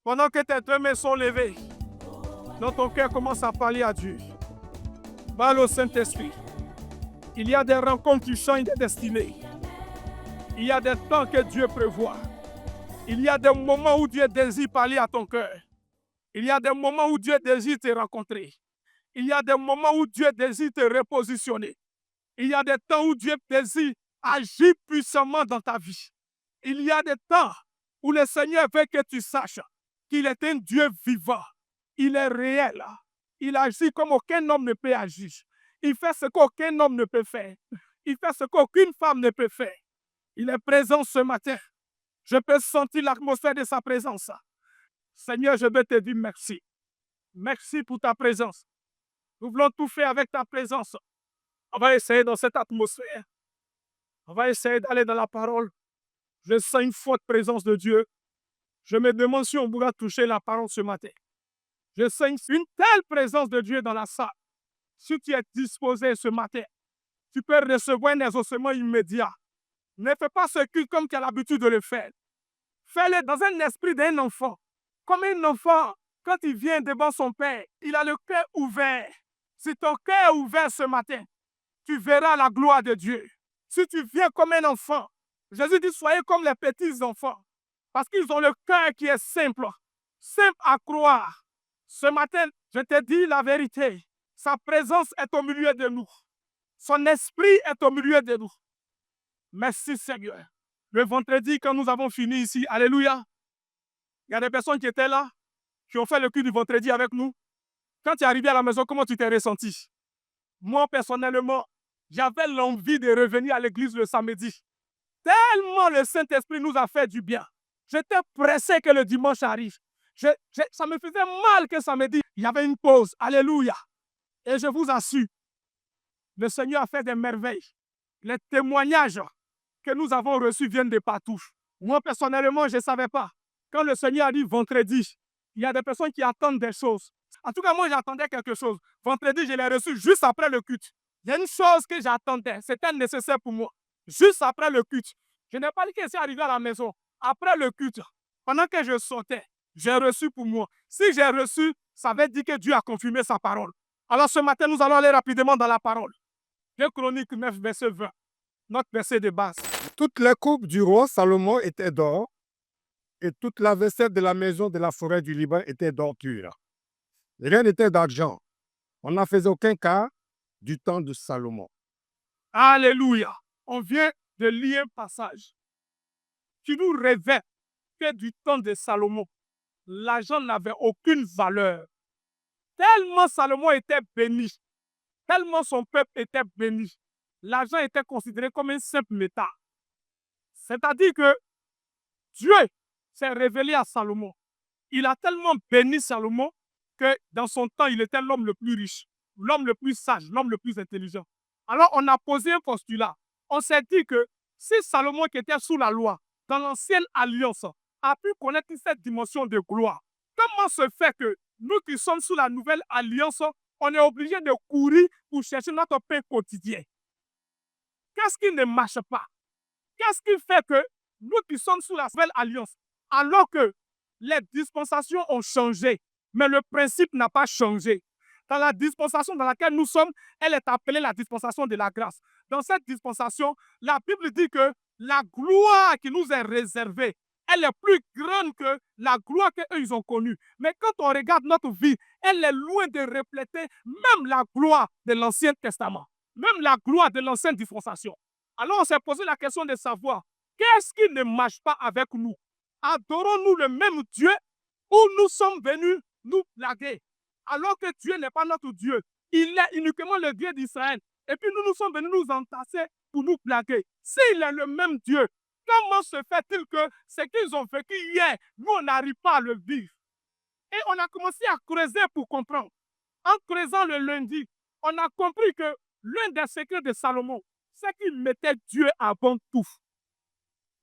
Pendant que tes deux mains sont levées, dans ton cœur, commence à parler à Dieu. Parle au Saint-Esprit. Il y a des rencontres qui changent des destinées. Il y a des temps que Dieu prévoit. Il y a des moments où Dieu désire parler à ton cœur. Il y a des moments où Dieu désire te rencontrer. Il y a des moments où Dieu désire te repositionner. Il y a des temps où Dieu désire agir puissamment dans ta vie. Il y a des temps où le Seigneur veut que tu saches qu'il est un Dieu vivant. Il est réel. Il agit comme aucun homme ne peut agir. Il fait ce qu'aucun homme ne peut faire. Il fait ce qu'aucune femme ne peut faire. Il est présent ce matin. Je peux sentir l'atmosphère de sa présence. Seigneur, je veux te dire merci. Merci pour ta présence. Nous voulons tout faire avec ta présence. On va essayer dans cette atmosphère. On va essayer d'aller dans la parole. Je sens une forte présence de Dieu. Je me demande si on pourra toucher la parole ce matin. Je sens une telle présence de Dieu dans la salle. Si tu es disposé ce matin, tu peux recevoir un exaucement immédiat. Ne fais pas ce culte comme tu as l'habitude de le faire. Fais-le dans un esprit d'un enfant. Comme un enfant, quand il vient devant son père, il a le cœur ouvert. Si ton cœur est ouvert ce matin, tu verras la gloire de Dieu. Si tu viens comme un enfant, Jésus dit, soyez comme les petits enfants. Parce qu'ils ont le cœur qui est simple, simple à croire. Ce matin, je te dis la vérité. Sa présence est au milieu de nous. Son esprit est au milieu de nous. Merci Seigneur. Le vendredi, quand nous avons fini ici, alléluia, il y a des personnes qui étaient là, qui ont fait le culte du vendredi avec nous. Quand tu es arrivé à la maison, comment tu t'es ressenti? Moi, personnellement, j'avais l'envie de revenir à l'église le samedi. Tellement le Saint-Esprit nous a fait du bien. J'étais pressé que le dimanche arrive. Ça me faisait mal que samedi, il y avait une pause. Alléluia. Et je vous assure, le Seigneur a fait des merveilles. Les témoignages que nous avons reçus viennent de partout. Moi, personnellement, je ne savais pas. Quand le Seigneur a dit vendredi, il y a des personnes qui attendent des choses. En tout cas, moi, j'attendais quelque chose. Vendredi, je l'ai reçu juste après le culte. Il y a une chose que j'attendais. C'était nécessaire pour moi. Juste après le culte. Je n'ai pas dit que c'est arrivé à la maison. Après le culte, pendant que je sortais, j'ai reçu pour moi. Si j'ai reçu, ça veut dire que Dieu a confirmé sa parole. Alors ce matin, nous allons aller rapidement dans la parole. 2 Chroniques 9, verset 20. Notre verset de base. Toutes les coupes du roi Salomon étaient d'or, et toute la vaisselle de la maison de la forêt du Liban était d'or pur. Rien n'était d'argent. On n'en faisait aucun cas du temps de Salomon. Alléluia. On vient de lire un passage qui nous révèle que du temps de Salomon, l'argent n'avait aucune valeur. Tellement Salomon était béni, tellement son peuple était béni, l'argent était considéré comme un simple métal. C'est-à-dire que Dieu s'est révélé à Salomon. Il a tellement béni Salomon que dans son temps, il était l'homme le plus riche, l'homme le plus sage, l'homme le plus intelligent. Alors, on a posé un postulat. On s'est dit que si Salomon qui était sous la loi, dans l'ancienne alliance, a pu connaître cette dimension de gloire, comment se fait que nous qui sommes sous la nouvelle alliance, on est obligé de courir pour chercher notre pain quotidien? Qu'est-ce qui ne marche pas? Qu'est-ce qui fait que nous qui sommes sous la nouvelle alliance, alors que les dispensations ont changé, mais le principe n'a pas changé? Dans la dispensation dans laquelle nous sommes, elle est appelée la dispensation de la grâce. Dans cette dispensation, la Bible dit que la gloire qui nous est réservée, elle est plus grande que la gloire qu'eux ils ont connue. Mais quand on regarde notre vie, elle est loin de refléter même la gloire de l'Ancien Testament, même la gloire de l'ancienne dispensation. Alors on s'est posé la question de savoir, qu'est-ce qui ne marche pas avec nous? Adorons-nous le même Dieu ou nous sommes venus nous blaguer? Alors que Dieu n'est pas notre Dieu. Il est uniquement le Dieu d'Israël. Et puis nous sommes venus nous entasser pour nous blaguer. S'il est le même Dieu, comment se fait-il que ce qu'ils ont vécu hier, nous on n'arrive pas à le vivre? Et on a commencé à creuser pour comprendre. En creusant le lundi, on a compris que l'un des secrets de Salomon, c'est qu'il mettait Dieu avant tout.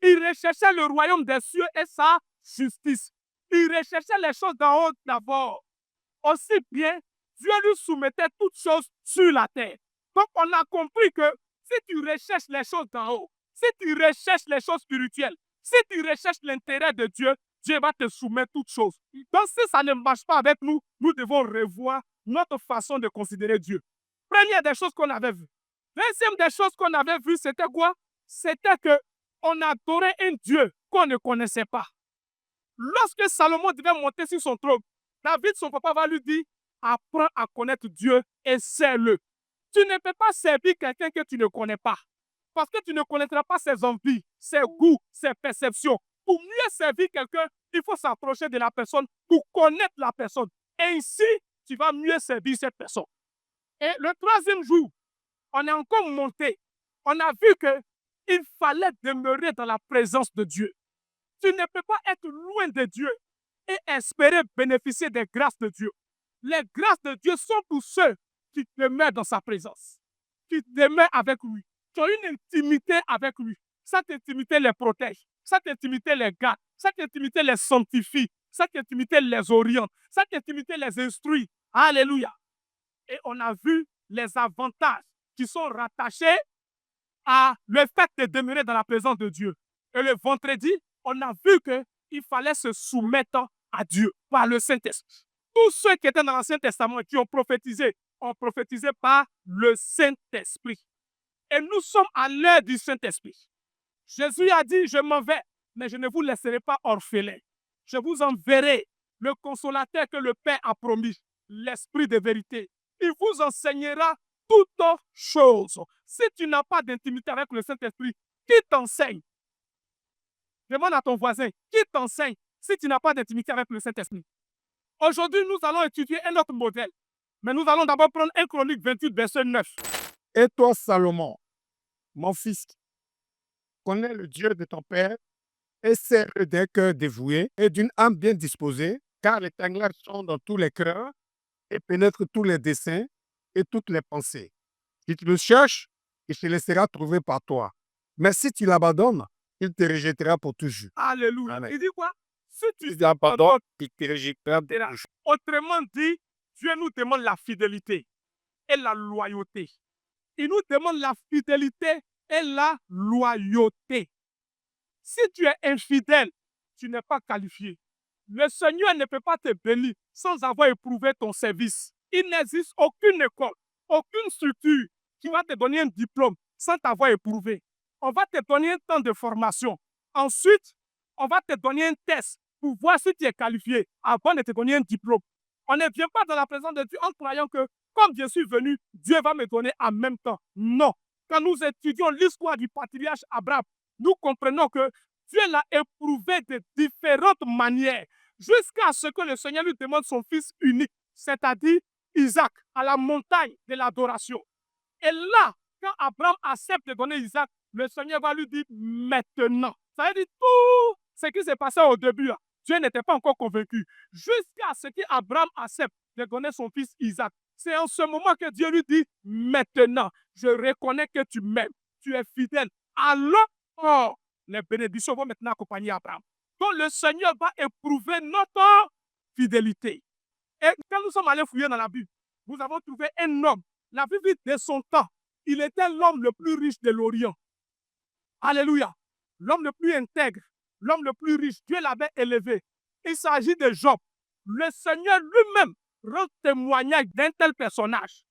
Il recherchait le royaume des cieux et sa justice. Il recherchait les choses d'en haut d'abord. Aussi bien, Dieu lui soumettait toutes choses sur la terre. Donc, on a compris que si tu recherches les choses d'en haut, si tu recherches les choses spirituelles, si tu recherches l'intérêt de Dieu, Dieu va te soumettre toutes choses. Donc, si ça ne marche pas avec nous, nous devons revoir notre façon de considérer Dieu. Première des choses qu'on avait vues. Deuxième des choses qu'on avait vues, c'était quoi? C'était qu'on adorait un Dieu qu'on ne connaissait pas. Lorsque Salomon devait monter sur son trône, David, son papa, va lui dire, apprends à connaître Dieu et sais-le. Tu ne peux pas servir quelqu'un que tu ne connais pas. Parce que tu ne connaîtras pas ses envies, ses goûts, ses perceptions. Pour mieux servir quelqu'un, il faut s'approcher de la personne pour connaître la personne. Et ainsi, tu vas mieux servir cette personne. Et le troisième jour, on est encore monté. On a vu qu'il fallait demeurer dans la présence de Dieu. Tu ne peux pas être loin de Dieu et espérer bénéficier des grâces de Dieu. Les grâces de Dieu sont pour ceux qui demeurent dans sa présence, qui demeurent avec lui, qui ont une intimité avec lui. Cette intimité les protège, cette intimité les garde, cette intimité les sanctifie, cette intimité les oriente, cette intimité les instruit. Alléluia. Et on a vu les avantages qui sont rattachés à le fait de demeurer dans la présence de Dieu. Et le vendredi, on a vu qu'il fallait se soumettre à Dieu par le Saint-Esprit. Tous ceux qui étaient dans l'Ancien Testament et qui ont prophétisé par le Saint-Esprit. Et nous sommes à l'heure du Saint-Esprit. Jésus a dit, je m'en vais, mais je ne vous laisserai pas orphelins. Je vous enverrai le consolateur que le Père a promis, l'Esprit de vérité. Il vous enseignera toutes choses. Si tu n'as pas d'intimité avec le Saint-Esprit, qui t'enseigne? Demande à ton voisin, qui t'enseigne si tu n'as pas d'intimité avec le Saint-Esprit? Aujourd'hui, nous allons étudier un autre modèle. Mais nous allons d'abord prendre 1 Chronique 28, verset 9. Et toi, Salomon, mon fils, connais le Dieu de ton père et sers-le d'un cœur dévoué et d'une âme bien disposée, car l'Éternel sonde dans tous les cœurs et pénètre tous les desseins et toutes les pensées. Si tu le cherches, il se laissera trouver par toi. Mais si tu l'abandonnes, il te rejettera pour toujours. Alléluia. Amen. Il dit quoi? Si tu l'abandonnes, il te rejettera pour toujours. Autrement dit, Dieu nous demande la fidélité et la loyauté. Il nous demande la fidélité et la loyauté. Si tu es infidèle, tu n'es pas qualifié. Le Seigneur ne peut pas te bénir sans avoir éprouvé ton service. Il n'existe aucune école, aucune structure qui va te donner un diplôme sans t'avoir éprouvé. On va te donner un temps de formation. Ensuite, on va te donner un test pour voir si tu es qualifié avant de te donner un diplôme. On ne vient pas dans la présence de Dieu en croyant que, comme je suis venu, Dieu va me donner en même temps. Non. Quand nous étudions l'histoire du patriarche Abraham, nous comprenons que Dieu l'a éprouvé de différentes manières jusqu'à ce que le Seigneur lui demande son fils unique, c'est-à-dire Isaac, à la montagne de l'adoration. Et là, quand Abraham accepte de donner Isaac, le Seigneur va lui dire maintenant. Ça veut dire tout ce qui s'est passé au début. Dieu n'était pas encore convaincu. Jusqu'à ce qu'Abraham accepte de donner son fils Isaac. C'est en ce moment que Dieu lui dit maintenant, je reconnais que tu m'aimes, tu es fidèle. Alors, les bénédictions vont maintenant accompagner Abraham. Donc, le Seigneur va éprouver notre fidélité. Et quand nous sommes allés fouiller dans la Bible, nous avons trouvé un homme. La Bible dit de son temps, il était l'homme le plus riche de l'Orient. Alléluia. L'homme le plus intègre, l'homme le plus riche. Dieu l'avait élevé. Il s'agit de Job. Le Seigneur lui-même rend témoignage d'un tel personnage.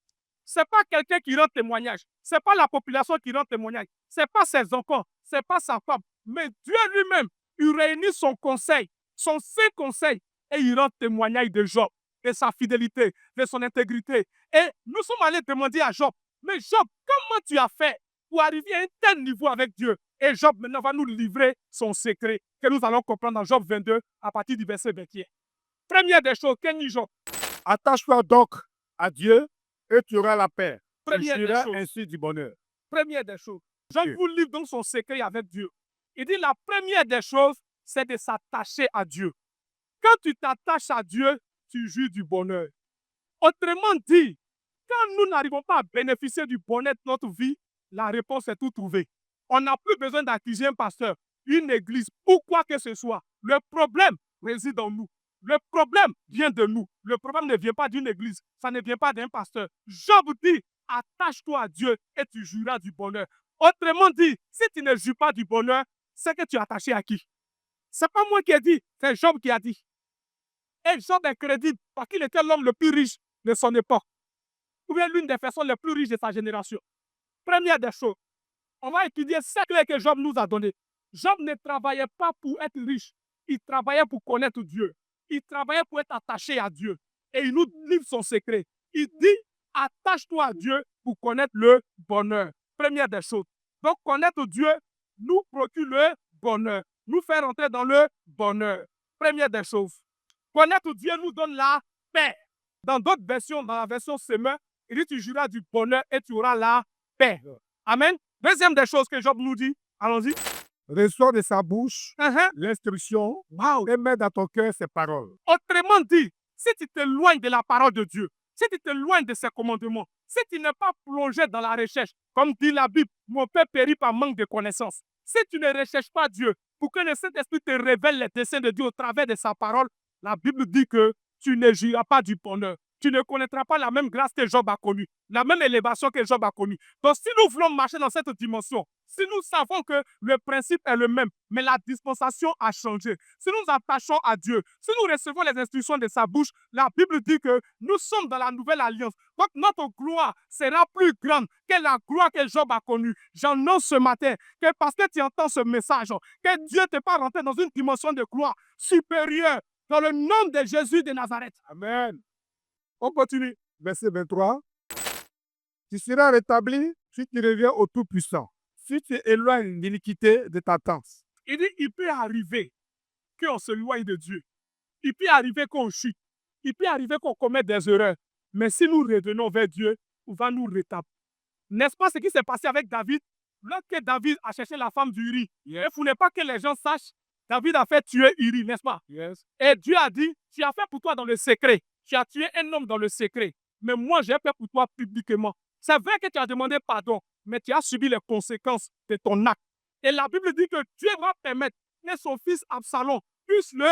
Ce n'est pas quelqu'un qui rend témoignage. Ce n'est pas la population qui rend témoignage. Ce n'est pas ses enfants. Ce n'est pas sa femme. Mais Dieu lui-même, il réunit son conseil, son saint conseil, et il rend témoignage de Job, de sa fidélité, de son intégrité. Et nous sommes allés demander à Job, mais Job, comment tu as fait pour arriver à un tel niveau avec Dieu? Et Job maintenant va nous livrer son secret que nous allons comprendre dans Job 22 à partir du verset 21. Première des choses, qu'est-ce que Job? Attache-toi donc à Dieu et tu auras la paix. Première Tu des auras choses. ainsi du bonheur. Première des choses. Job Dieu. vous livre donc son secret avec Dieu. Il dit la première des choses, c'est de s'attacher à Dieu. Quand tu t'attaches à Dieu, tu jouis du bonheur. Autrement dit, quand nous n'arrivons pas à bénéficier du bonheur de notre vie, la réponse est tout trouvée. On n'a plus besoin d'accuser un pasteur, une église ou quoi que ce soit. Le problème réside en nous. Le problème vient de nous. Le problème ne vient pas d'une église. Ça ne vient pas d'un pasteur. Job dit, attache-toi à Dieu et tu jouiras du bonheur. Autrement dit, si tu ne jouis pas du bonheur, c'est que tu es attaché à qui? C'est pas moi qui ai dit, c'est Job qui a dit. Et Job est crédible parce qu'il était l'homme le plus riche de son époque. Ou bien l'une des personnes les plus riches de sa génération. Première des choses, on va étudier ce que Job nous a donné. Job ne travaillait pas pour être riche. Il travaillait pour connaître Dieu. Il travaillait pour être attaché à Dieu. Et il nous livre son secret. Il dit, attache-toi à Dieu pour connaître le bonheur. Première des choses. Donc, connaître Dieu nous procure le bonheur. Nous fait rentrer dans le bonheur. Première des choses. Connaître Dieu nous donne la paix. Dans d'autres versions, dans la version Semeur, il dit, tu jouiras du bonheur et tu auras la paix. Amen. Deuxième des choses que Job nous dit, allons-y. Reçois de sa bouche l'instruction et mets dans ton cœur ses paroles. Autrement dit, si tu t'éloignes de la parole de Dieu, si tu t'éloignes de ses commandements, si tu n'es pas plongé dans la recherche, comme dit la Bible, mon père périt par manque de connaissances. Si tu ne recherches pas Dieu pour que le Saint-Esprit te révèle les desseins de Dieu au travers de sa parole, la Bible dit que tu ne jouiras pas du bonheur. Tu ne connaîtras pas la même grâce que Job a connue, la même élévation que Job a connue. Donc, si nous voulons marcher dans cette dimension, si nous savons que le principe est le même, mais la dispensation a changé, si nous attachons à Dieu, si nous recevons les instructions de sa bouche, la Bible dit que nous sommes dans la nouvelle alliance. Donc, notre gloire sera plus grande que la gloire que Job a connue. J'annonce ce matin que parce que tu entends ce message, que Dieu te fait rentrer dans une dimension de gloire supérieure dans le nom de Jésus de Nazareth. Amen. On continue. Verset 23. Tu seras rétabli si tu reviens au Tout-Puissant, si tu éloignes l'iniquité de ta tente. Il dit, il peut arriver qu'on se loigne de Dieu. Il peut arriver qu'on chute. Il peut arriver qu'on commette des erreurs. Mais si nous revenons vers Dieu, il va nous rétablir. N'est-ce pas ce qui s'est passé avec David? Lorsque David a cherché la femme d'Uri, il ne voulait pas que les gens sachent, David a fait tuer Uri, n'est-ce pas? Et Dieu a dit, tu as fait pour toi dans le secret. Tu as tué un homme dans le secret. Mais moi, j'ai fait pour toi publiquement. C'est vrai que tu as demandé pardon, mais tu as subi les conséquences de ton acte. Et la Bible dit que Dieu va permettre que son fils Absalom puisse le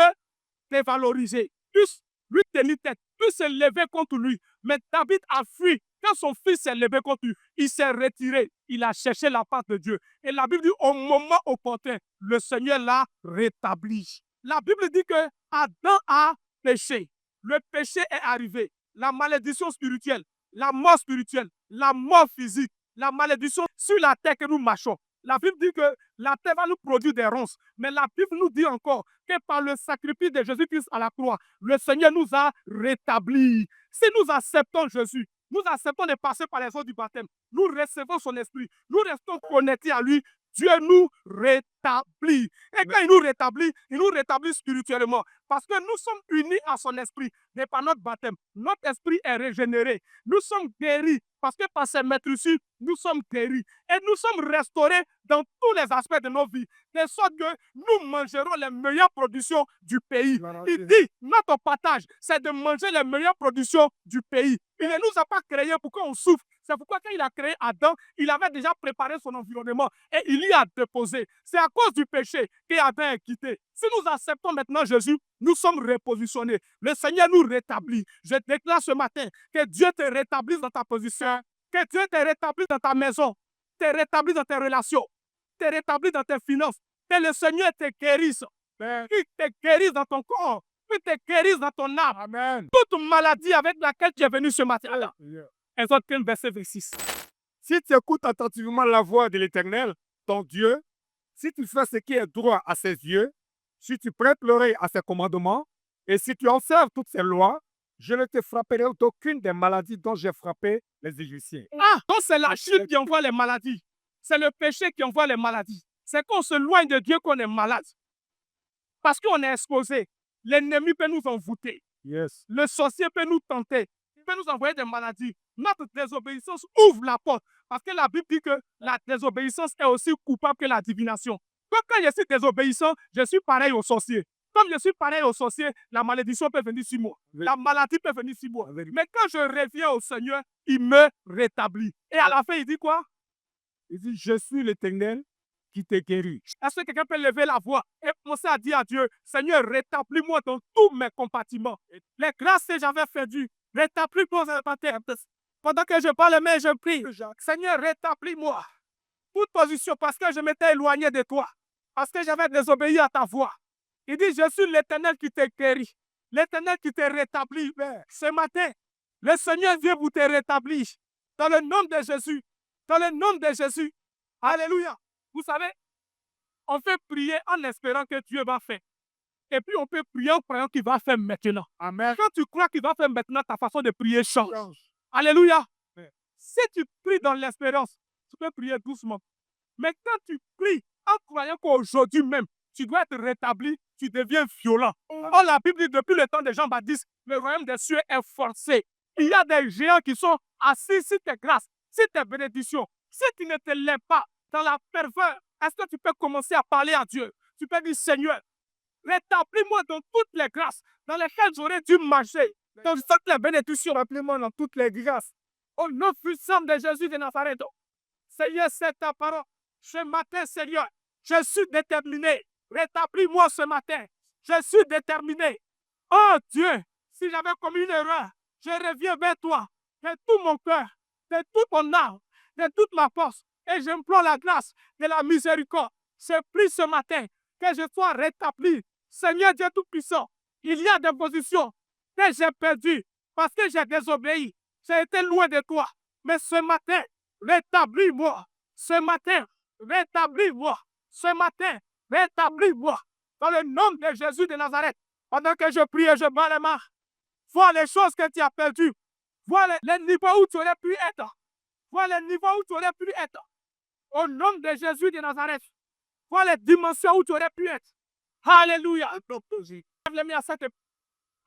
dévaloriser, puisse lui tenir tête, puisse se lever contre lui. Mais David a fui. Quand son fils s'est levé contre lui, il s'est retiré. Il a cherché la part de Dieu. Et la Bible dit, au moment opportun, le Seigneur l'a rétabli. La Bible dit que Adam a péché. Le péché est arrivé. La malédiction spirituelle, la mort spirituelle, la mort physique, la malédiction sur la terre que nous marchons. La Bible dit que la terre va nous produire des ronces. Mais la Bible nous dit encore que par le sacrifice de Jésus-Christ à la croix, le Seigneur nous a rétablis. Si nous acceptons Jésus, nous acceptons de passer par les eaux du baptême, nous recevons son esprit, nous restons connectés à lui, Dieu nous rétablit. Et quand il nous rétablit spirituellement. Parce que nous sommes unis à son esprit. Mais par notre baptême, notre esprit est régénéré. Nous sommes guéris. Parce que par ces maîtresses, nous sommes guéris. Et nous sommes restaurés dans tous les aspects de nos vies. De sorte que nous mangerons les meilleures productions du pays. Il dit, notre partage, c'est de manger les meilleures productions du pays. Il ne nous a pas créés pour qu'on souffre. C'est pourquoi quand il a créé Adam, il avait déjà préparé son environnement et il y a déposé. C'est à cause du péché qu'Adam est quitté. Si nous acceptons maintenant Jésus, nous sommes repositionnés. Le Seigneur nous rétablit. Je déclare ce matin que Dieu te rétablisse dans ta position, que Dieu te rétablisse dans ta maison, te rétablisse dans tes relations, te rétablisse dans tes finances, que le Seigneur te guérisse. Qu'il te guérisse dans ton corps, qu'il te guérisse dans ton âme. Amen. Toute maladie avec laquelle tu es venu ce matin-là. Exode 15, verset 26. Si tu écoutes attentivement la voix de l'Éternel, ton Dieu, si tu fais ce qui est droit à ses yeux, si tu prêtes l'oreille à ses commandements, et si tu observes toutes ses lois, je ne te frapperai d'aucune des maladies dont j'ai frappé les Égyptiens. Ah, donc c'est la chute qui envoie les maladies. C'est le péché qui envoie les maladies. C'est qu'on se loigne de Dieu qu'on est malade. Parce qu'on est exposé. L'ennemi peut nous envoûter. Yes. Le sorcier peut nous tenter. Il peut nous envoyer des maladies. Notre désobéissance ouvre la porte. Parce que la Bible dit que la désobéissance est aussi coupable que la divination. Donc quand je suis désobéissant, je suis pareil au sorcier. Comme je suis pareil au sorcier, la malédiction peut venir sur moi. La maladie peut venir sur moi. Mais quand je reviens au Seigneur, il me rétablit. Et à la fin, il dit quoi? Il dit, je suis l'Éternel qui te guérit. Est-ce que quelqu'un peut lever la voix et commencer à dire à Dieu, Seigneur, rétablis-moi dans tous mes compartiments. Les grâces que j'avais perdues, rétablis-moi dans ma terre. Pendant que je parle, mais je prie, Seigneur, rétablis-moi. Toute position, parce que je m'étais éloigné de toi. Parce que j'avais désobéi à ta voix. Il dit, je suis l'Éternel qui te guérit. L'Éternel qui te rétablit. Ce matin, le Seigneur vient vous te rétablir. Dans le nom de Jésus. Dans le nom de Jésus. Alléluia. Vous savez, on fait prier en espérant que Dieu va faire. Et puis on peut prier en croyant qu'il va faire maintenant. Amen. Quand tu crois qu'il va faire maintenant, ta façon de prier change. Alléluia. Si tu pries dans l'espérance, tu peux prier doucement. Mais quand tu pries en croyant qu'aujourd'hui même, tu dois être rétabli, tu deviens violent. Or, la Bible dit, depuis le temps de Jean-Baptiste, le royaume des cieux est forcé. Il y a des géants qui sont assis sur tes grâces, sur tes bénédictions. Si tu ne te lèves pas dans la ferveur, est-ce que tu peux commencer à parler à Dieu? Tu peux dire, Seigneur, rétablis-moi dans toutes les grâces dans lesquelles j'aurais dû marcher, dans toutes les bénédictions, rappelez-moi dans toutes les grâces. Au nom puissant de Jésus de Nazareth. Seigneur, c'est ta parole. Ce matin, Seigneur, je suis déterminé. Rétablis-moi ce matin. Je suis déterminé. Oh Dieu, si j'avais commis une erreur, je reviens vers toi de tout mon cœur, de toute mon âme, de toute ma force. Et j'implore la grâce de la miséricorde. Je prie ce matin que je sois rétabli. Seigneur Dieu Tout-Puissant, il y a des positions que j'ai perdues parce que j'ai désobéi. J'ai été loin de toi. Mais ce matin, rétablis-moi. Ce matin, rétablis-moi. Ce matin, rétablis-moi. Dans le nom de Jésus de Nazareth, pendant que je prie et je bats les mains, vois les choses que tu as perdues. Vois les niveaux où tu aurais pu être. Vois les niveaux où tu aurais pu être. Au nom de Jésus de Nazareth, vois les dimensions où tu aurais pu être. Alléluia. Lève-les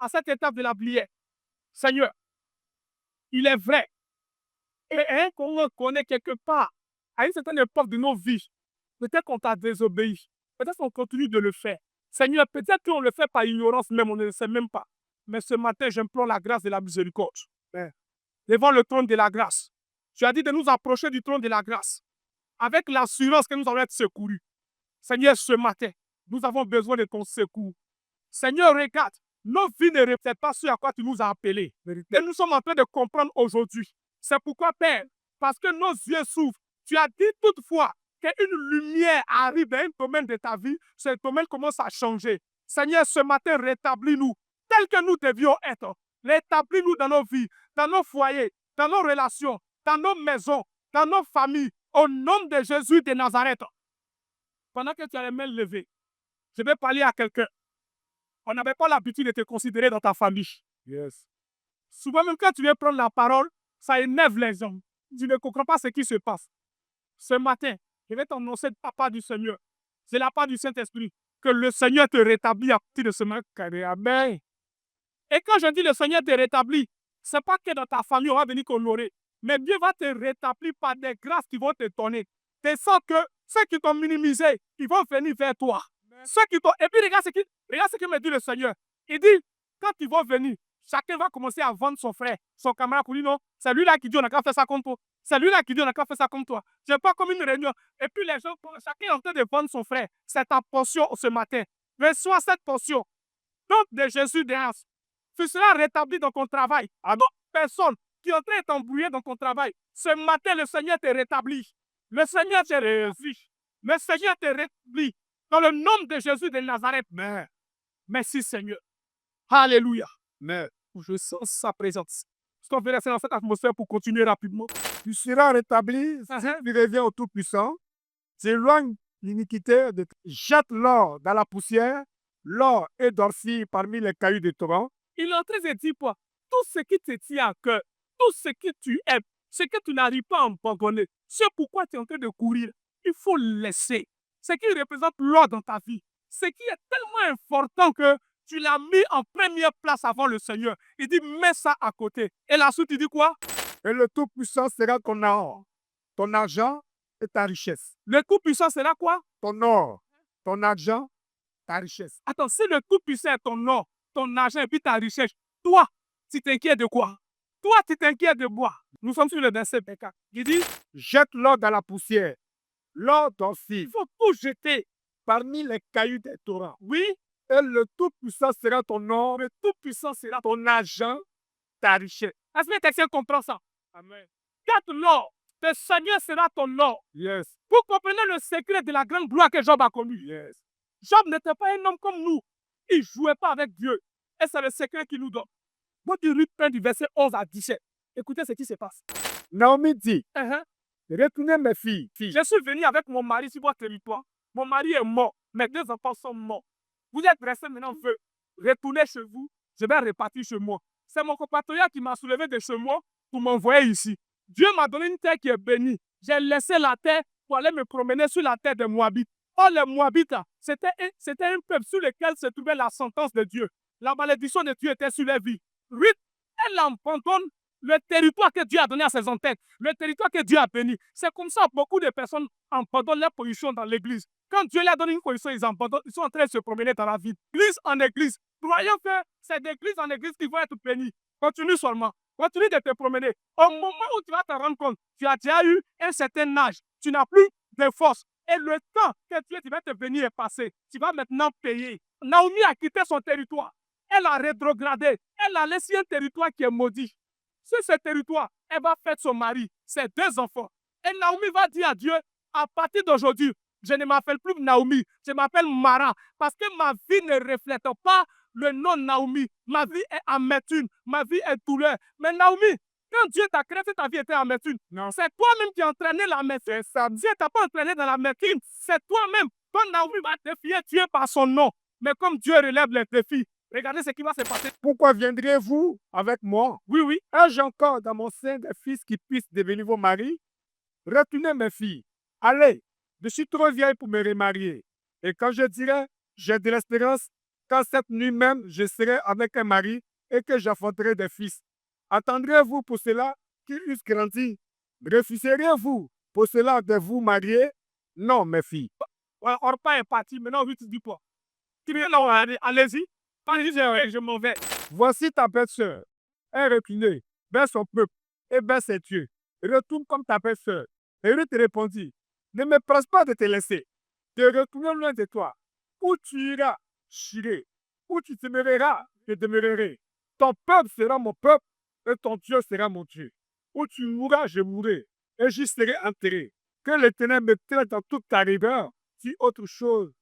à cette étape de la prière. Seigneur, il est vrai. Et qu'on reconnaît quelque part, à une certaine époque de nos vies, peut-être qu'on t'a désobéi. Peut-être qu'on continue de le faire. Seigneur, peut-être qu'on le fait par ignorance même, on ne le sait même pas. Mais ce matin, j'implore la grâce de la miséricorde. Devant le trône de la grâce. Tu as dit de nous approcher du trône de la grâce. Avec l'assurance que nous allons être secourus. Seigneur, ce matin, nous avons besoin de ton secours. Seigneur, regarde, nos vies ne reflètent pas ce à quoi tu nous as appelés. Et nous sommes en train de comprendre aujourd'hui. C'est pourquoi, Père, parce que nos yeux s'ouvrent, tu as dit toutefois qu'une lumière arrive dans un domaine de ta vie, ce domaine commence à changer. Seigneur, ce matin, rétablis-nous tel que nous devions être. Rétablis-nous dans nos vies, dans nos foyers, dans nos relations, dans nos maisons, dans nos familles, au nom de Jésus de Nazareth. Pendant que tu as les mains levées, je vais parler à quelqu'un. On n'avait pas l'habitude de te considérer dans ta famille. Yes. Souvent, même quand tu viens prendre la parole, ça énerve les gens. Tu ne comprends pas ce qui se passe. Ce matin, je vais t'annoncer de la part du Seigneur. C'est la part du Saint-Esprit. Que le Seigneur te rétablit à partir de ce matin. Amen. Et quand je dis le Seigneur te rétablit, ce n'est pas que dans ta famille, on va venir t'honorer. Mais Dieu va te rétablir par des grâces qui vont te donner. Tu sens que ceux qui t'ont minimisé, ils vont venir vers toi. Ceux qui t'ont... Et puis regarde ce que me dit le Seigneur. Il dit, quand ils vont venir, chacun va commencer à vendre son frère, son camarade pour lui, non, c'est lui-là qui dit, on n'a qu'à faire ça comme toi. C'est lui-là qui dit, on n'a qu'à faire ça comme toi. Je n'ai pas comme une réunion. Et puis les gens, chacun est en train de vendre son frère. C'est ta portion ce matin. Reçois cette portion. Donc de Jésus de grâce. Tu seras rétabli dans ton travail. Donc, personne qui est en train de t'embrouiller dans ton travail. Ce matin, le Seigneur te rétablit. Le Seigneur te rétablit. Le Seigneur te rétablit. Dans le nom de Jésus de Nazareth. Merci Seigneur. Alléluia. Je sens sa présence. Je vais rester dans cette atmosphère pour continuer rapidement. Tu seras rétabli si tu reviens au Tout-Puissant. T'éloigne l'iniquité, jette l'or dans la poussière. L'or est dorci parmi les cailloux des torrents. Il est en train de dire quoi? Tout ce qui te tient à cœur, tout ce que tu aimes, ce que tu n'arrives pas à abandonner, ce pourquoi tu es en train de courir, il faut le laisser. Ce qui représente l'or dans ta vie, ce qui est tellement important que tu l'as mis en première place avant le Seigneur. Il dit, mets ça à côté. Et la suite, il dit quoi? Et le Tout-Puissant sera ton or, ton argent et ta richesse. Le Tout-Puissant sera quoi? Ton or, ton argent, ta richesse. Attends, si le Tout-Puissant est ton or, ton argent et puis ta richesse, toi, tu t'inquiètes de quoi? Toi, tu t'inquiètes de quoi? Nous sommes sur le verset 4. Il dit, jette l'or dans la poussière. L'or dorci. Il faut tout jeter parmi les cailloux des torrents. Oui. Et le Tout-Puissant sera ton or, le Tout-Puissant sera ton argent, ta richesse. Est-ce que quelqu'un comprend ça? Amen. Garde l'or. Le Seigneur sera ton or. Yes. Vous comprenez le secret de la grande gloire que Job a connue. Yes. Job n'était pas un homme comme nous. Il ne jouait pas avec Dieu. Et c'est le secret qu'il nous donne. Votre Ruth 1 du verset 11 à 17. Écoutez ce qui se passe. Naomi dit, Uh-huh. retournez mes filles. Je suis venu avec mon mari sur votre territoire. Mon mari est mort. Mes 2 enfants sont morts. Vous êtes restés maintenant veuves. Retournez chez vous. Je vais repartir chez moi. C'est mon compatriote qui m'a soulevé de chez moi pour m'envoyer ici. Dieu m'a donné une terre qui est bénie. J'ai laissé la terre pour aller me promener sur la terre des Moabites. Or, les Moabites, c'était un peuple sur lequel se trouvait la sentence de Dieu. La malédiction de Dieu était sur les vies. Ruth, elle abandonne le territoire que Dieu a donné à ses ancêtres, le territoire que Dieu a béni. C'est comme ça que beaucoup de personnes abandonnent leur position dans l'église. Quand Dieu leur donne une position, ils abandonnent, ils sont en train de se promener dans la vie. Église en église. Croyons que c'est d'église en église qui vont être bénis. Continue seulement. Continue de te promener. Au moment où tu vas te rendre compte, tu as déjà eu un certain âge. Tu n'as plus de force. Et le temps que Dieu va te bénir est passé. Tu vas maintenant payer. Naomi a quitté son territoire. Elle a rétrogradé. Elle a laissé un territoire qui est maudit. Sur ce territoire, elle va faire son mari, ses 2 enfants. Et Naomi va dire à Dieu, à partir d'aujourd'hui, je ne m'appelle plus Naomi, je m'appelle Mara, parce que ma vie ne reflète pas le nom Naomi. Ma vie est amertume, ma vie est douleur. Mais Naomi, quand Dieu t'a créé, ta vie était amertume. Non. C'est toi-même qui as entraîné l'amertume. Dieu t'a pas entraîné dans l'amertume, c'est toi-même. Quand Naomi va défier Dieu par son nom, mais comme Dieu relève les défis, regardez ce qui va se passer. Pourquoi viendrez-vous avec moi? Oui, oui. Ai-je encore dans mon sein des fils qui puissent devenir vos maris? Retournez mes filles. Allez, je suis trop vieille pour me remarier. Et quand je dirai, j'ai de l'espérance, quand cette nuit même, je serai avec un mari et que j'enfanterai des fils. Attendrez-vous pour cela qu'ils eussent grandi? Refuseriez-vous pour cela de vous marier? Non, mes filles. Orpa est parti, maintenant Ruth dit quoi? Non, allez-y. Je m'en vais. Voici ta belle-sœur. Elle reclinée vers son peuple et vers ses dieux. Retourne comme ta belle-sœur. Et Ruth répondit, ne me presse pas de te laisser. De retourner loin de toi. Où tu iras, j'irai. Où tu demeureras, je demeurerai. Ton peuple sera mon peuple et ton Dieu sera mon Dieu. Où tu mourras, je mourrai et j'y serai enterré. Que l'Éternel me traite dans toute ta rigueur, si autre chose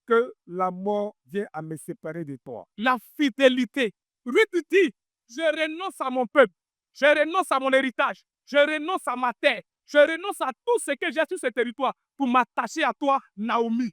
que la mort vient à me séparer de toi. La fidélité. Ruth dit, je renonce à mon peuple, je renonce à mon héritage, je renonce à ma terre, je renonce à tout ce que j'ai sur ce territoire pour m'attacher à toi, Naomi.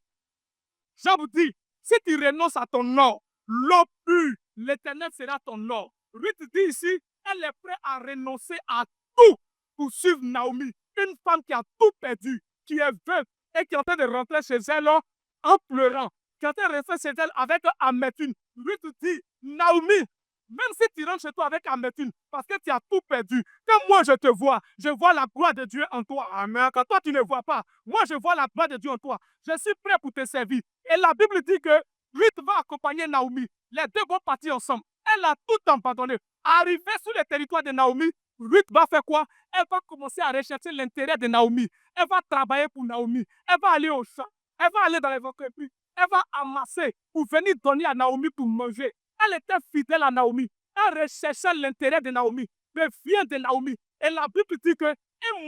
Job dit, si tu renonces à ton or, l'eau pure, l'Éternel sera ton or. Ruth dit ici, elle est prête à renoncer à tout pour suivre Naomi, une femme qui a tout perdu, qui est veuve et qui est en train de rentrer chez elle en pleurant, qui est en train de rentrer chez elle avec amertume. Ruth dit, Naomi, même si tu rentres chez toi avec amertume, parce que tu as tout perdu, quand moi je te vois, je vois la gloire de Dieu en toi. Amen. Quand toi tu ne vois pas, moi je vois la gloire de Dieu en toi. Je suis prêt pour te servir. Et la Bible dit que Ruth va accompagner Naomi. Les 2 vont partir ensemble. Elle a tout abandonné. Arrivée sur le territoire de Naomi, Ruth va faire quoi? Elle va commencer à rechercher l'intérêt de Naomi. Elle va travailler pour Naomi. Elle va aller au champ. Elle va aller dans les entreprises. Elle va amasser pour venir donner à Naomi pour manger. Elle était fidèle à Naomi. Elle recherchait l'intérêt de Naomi, le bien de Naomi. Et la Bible dit qu'un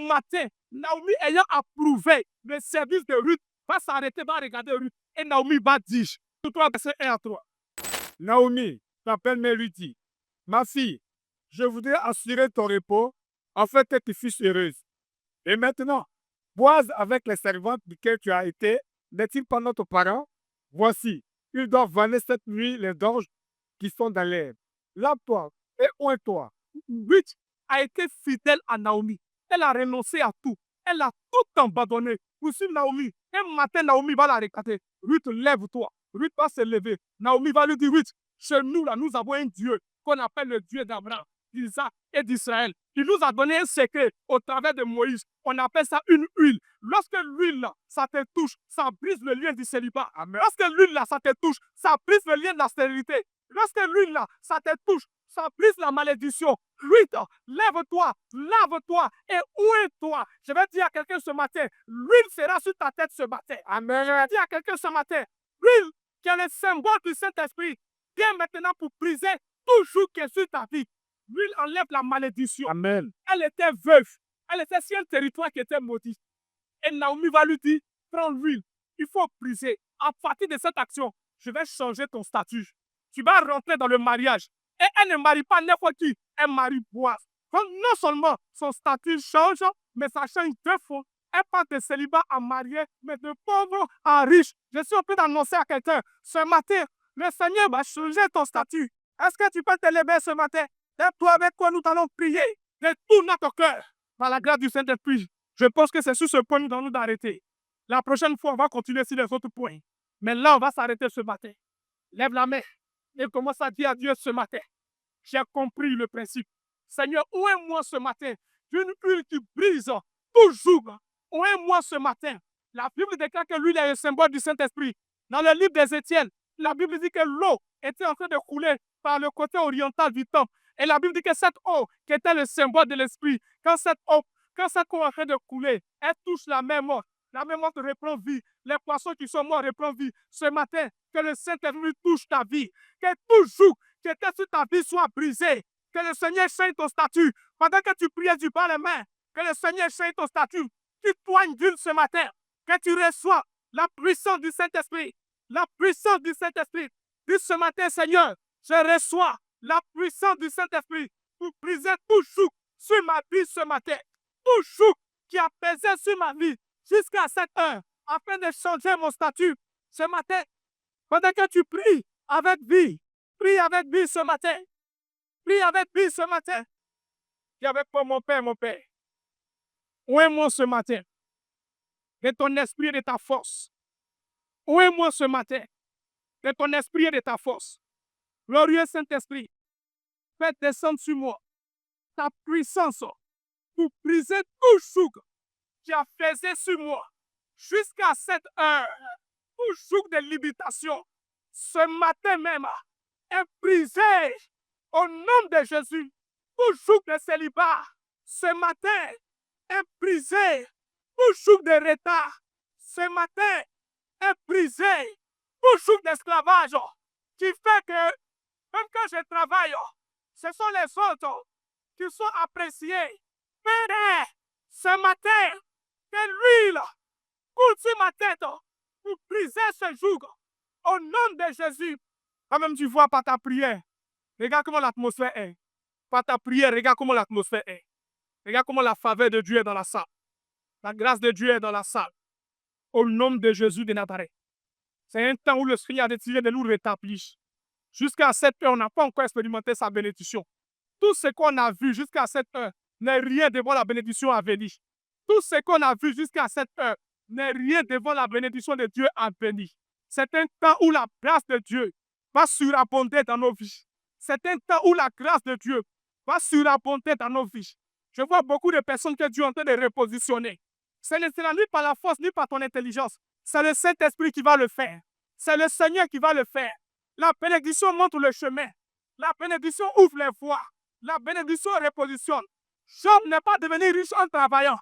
matin, Naomi ayant approuvé le service de Ruth, va s'arrêter, va regarder Ruth. Et Naomi va dire, tout toi, verset 1 à 3. Naomi, t'appelle-moi lui dit, ma fille, je voudrais assurer ton repos afin que tu fusses heureuse. Et maintenant, boise avec les servantes duquel tu as été, n'est-il pas notre parent? Voici, ils doivent vanner cette nuit les dorges qui sont dans l'herbe. Lave-toi et oins-toi. Ruth a été fidèle à Naomi. Elle a renoncé à tout. Elle a tout abandonné pour suivre Naomi. Un matin, Naomi va la regarder. Ruth, lève-toi. Ruth va se lever. Naomi va lui dire, Ruth, chez nous, là, nous avons un Dieu qu'on appelle le Dieu d'Abraham, d'Isaac et d'Israël. Il nous a donné un secret au travers de Moïse. On appelle ça une huile. Lorsque l'huile, là, ça te touche, ça brise le lien du célibat. Amen. Lorsque l'huile, là, ça te touche, ça brise le lien de la stérilité. Lorsque l'huile, là, ça te touche, ça brise la malédiction. Ruth, lève-toi, lave-toi et oins-toi. Je vais dire à quelqu'un ce matin, l'huile sera sur ta tête ce matin. Amen. Je vais dire à quelqu'un ce matin, l'huile qui est le symbole du Saint-Esprit, vient maintenant pour briser tout joug qui est sur ta vie. L'huile enlève la malédiction. Amen. Elle était veuve. Elle était sur un territoire qui était maudit. Et Naomi va lui dire, prends l'huile. Il faut briser. À partir de cette action, je vais changer ton statut. tu vas rentrer dans le mariage. Et elle ne marie pas n'importe qui, elle marie Boaz. Donc non seulement son statut change, mais ça change deux fois. Elle passe de célibat à marié, mais de pauvre à riche. Je suis en train d'annoncer à quelqu'un, ce matin, le Seigneur va changer ton statut. Est-ce que tu peux te lever ce matin? Lève-toi avec quoi nous allons prier de tout notre cœur. Par la grâce du Saint-Esprit, je pense que c'est sur ce point que nous allons nous arrêter. La prochaine fois, on va continuer sur les autres points. Mais là, on va s'arrêter ce matin. Lève la main et commence à dire à Dieu ce matin. J'ai compris le principe. Seigneur, ouvre-moi ce matin d'une huile qui brise toujours. Ouvre-moi ce matin. La Bible déclare que l'huile est le symbole du Saint-Esprit. Dans le livre des Étienne, la Bible dit que l'eau était en train de couler par le côté oriental du temple. Et la Bible dit que cette eau, qui était le symbole de l'Esprit, quand cette eau est en train de couler, elle touche la même mort. La même mort reprend vie. Les poissons qui sont morts reprennent vie. Ce matin, que le Saint-Esprit touche ta vie. Que toujours que sur ta vie soit brisé. Que le Seigneur change ton statut. Pendant que tu priais du bas les mains, que le Seigneur change ton statut. Tu poignes d'une ce matin. Que tu reçois la puissance du Saint-Esprit. La puissance du Saint-Esprit. Dis ce matin, Seigneur, je reçois la puissance du Saint-Esprit pour briser tout joug sur ma vie ce matin. Tout joug qui a pesé sur ma vie jusqu'à cette heure, afin de changer mon statut ce matin. Pendant que tu pries avec vie, prie avec vie ce matin. Prie avec vie ce matin. Prie avec moi, mon Père, mon Père. Oué-moi ce matin de ton esprit et de ta force. Oué-moi ce matin de ton esprit et de ta force. Glorieux Saint-Esprit, fais descendre sur moi ta puissance pour briser tout joug qui a pesé sur moi jusqu'à cette heure. Tout joug de limitation, ce matin même, est brisé au nom de Jésus. Tout joug de célibat, ce matin, est brisé. Tout joug de retard, ce matin, est brisé. Tout joug d'esclavage qui fait que, même quand je travaille, ce sont les autres qui sont appréciés. Père, ce matin, que l'huile coule sur ma tête pour briser ce joug. Au nom de Jésus. Quand-même, tu vois par ta prière, regarde comment l'atmosphère est. Par ta prière, regarde comment l'atmosphère est. Regarde comment la faveur de Dieu est dans la salle. La grâce de Dieu est dans la salle. Au nom de Jésus de Nazareth. C'est un temps où le Seigneur a décidé de nous rétablir. Jusqu'à cette heure, on n'a pas encore expérimenté sa bénédiction. Tout ce qu'on a vu jusqu'à cette heure n'est rien devant la bénédiction à venir. Tout ce qu'on a vu jusqu'à cette heure n'est rien devant la bénédiction de Dieu à venir. C'est un temps où la grâce de Dieu va surabonder dans nos vies. C'est un temps où la grâce de Dieu va surabonder dans nos vies. Je vois beaucoup de personnes que Dieu est en train de repositionner. Ce n'est ni par la force, ni par ton intelligence. C'est le Saint-Esprit qui va le faire. C'est le Seigneur qui va le faire. La bénédiction montre le chemin. La bénédiction ouvre les voies. La bénédiction repositionne. Job n'est pas devenu riche en travaillant.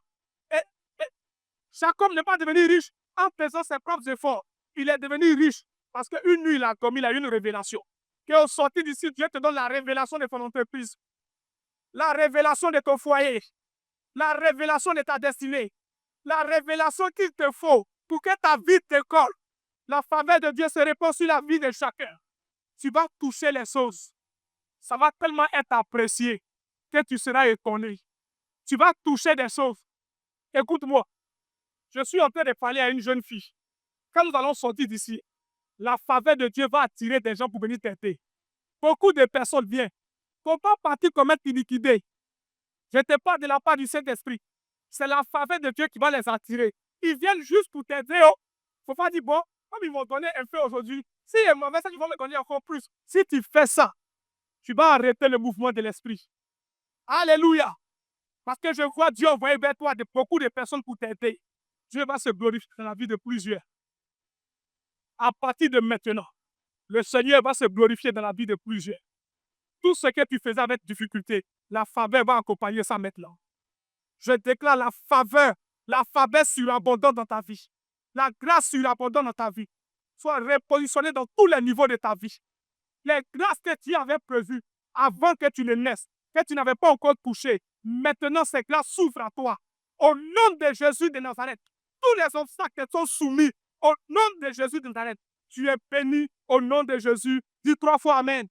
Jacob n'est pas devenu riche en faisant ses propres efforts. Il est devenu riche parce qu'une nuit, il a eu une révélation. Qu'au sortir d'ici, Dieu te donne la révélation de ton entreprise. La révélation de ton foyer. La révélation de ta destinée. La révélation qu'il te faut pour que ta vie te colle. La faveur de Dieu se répand sur la vie de chacun. Tu vas toucher les choses. Ça va tellement être apprécié que tu seras étonné. Tu vas toucher des choses. Écoute-moi. Je suis en train de parler à une jeune fille. Quand nous allons sortir d'ici, la faveur de Dieu va attirer des gens pour venir t'aider. Beaucoup de personnes viennent. Il ne faut pas partir comme être liquidé. Je te parle de la part du Saint-Esprit. C'est la faveur de Dieu qui va les attirer. Ils viennent juste pour t'aider. Il ne faut pas dire, bon, comme ils m'ont donné un peu aujourd'hui, si est mauvais, ils vont me donner encore plus. Si tu fais ça, tu vas arrêter le mouvement de l'Esprit. Alléluia. Parce que je vois Dieu envoyer vers toi beaucoup de personnes pour t'aider. Dieu va se glorifier dans la vie de plusieurs. À partir de maintenant, le Seigneur va se glorifier dans la vie de plusieurs. Tout ce que tu faisais avec difficulté, la faveur va accompagner ça maintenant. Je déclare la faveur surabondante dans ta vie. La grâce surabondante dans ta vie. Soit repositionnée dans tous les niveaux de ta vie. Les grâces que tu avais prévues avant que tu ne naisses, que tu n'avais pas encore touché, maintenant ces grâces s'ouvrent à toi. Au nom de Jésus de Nazareth, tous les obstacles sont soumis. Au nom de Jésus de Nazareth, tu es béni au nom de Jésus. Dis 3 fois Amen.